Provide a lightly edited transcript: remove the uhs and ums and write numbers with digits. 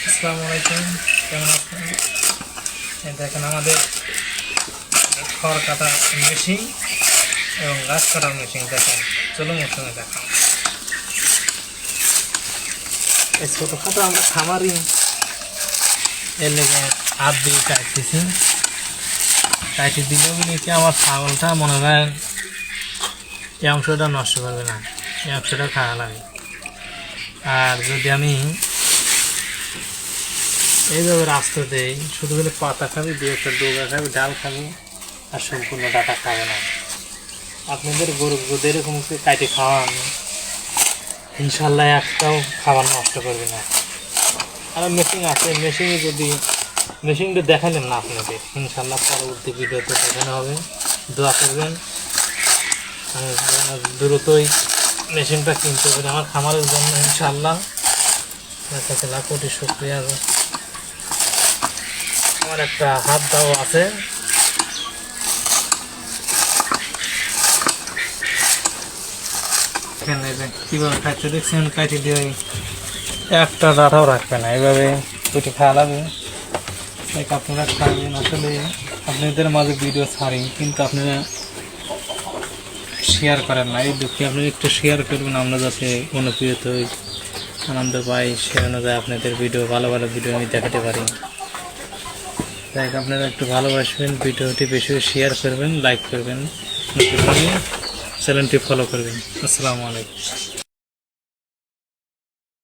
আসসালামু আলাইকুম, কেমন আছেন? এই দেখেন আমাদের খড় কাটা মেশিন এবং গাছ কাটার মেশিন। দেখেন, চলুন ওর সঙ্গে দেখান। এই ছোটোখাটো আমরা খামারি এর লেগে হাত দিয়ে কাটতেছি। কাটি দিলেও নিচে আমার ছাগলটা মনে হয় এই অংশটা নষ্ট করবে না, এই অংশটা খাওয়া লাগে। আর যদি আমি এইভাবে রাস্তা দেই, শুধু হলে পাতা খাবি, দু একটা ডোগা খাবি, ডাল খাবি, আর সম্পূর্ণ ডাটা খাবে না। আপনাদের গরু যদি এরকম কাটে খাওয়ান, ইনশাল্লাহ একটাও খাবার নষ্ট করবে না। আর মেশিন আছে, মেশিনে যদি মেশিনটা দেখালেন না আপনাদের, ইনশাল্লাহ পরবর্তী ভিডিওতে দেখানো হবে। দোয়া করবেন দ্রুতই মেশিনটা কিনতে পারি আমার খামারের জন্য। ইনশাল্লাহ আপনার কাছে লাখ কোটি শুকরিয়া। আমার একটা হাত দাও আছে, কীভাবে খাইতে দেখছেন, কাটি দিয়ে একটা ডাটাও রাখবে না, এইভাবে কুটি খাওয়া লাগবে। আপনারা খাবেন। আসলে আপনাদের মাঝে ভিডিও ছাড়ি, কিন্তু আপনারা শেয়ার করেন না, এই দুঃখে আপনারা একটু শেয়ার করবেন, আমরা যাতে অনুপ্রিয়ত হই, আনন্দ পাই, শেয়ানো যায় আপনাদের ভিডিও, ভালো ভালো ভিডিও আমি দেখাতে পারি। তাই আপনারা একটু ভালোবাসবেন, ভিডিওটি বেশি শেয়ার করবেন, লাইক করবেন, চ্যানেলটি ফলো করবেন। আসসালামু আলাইকুম।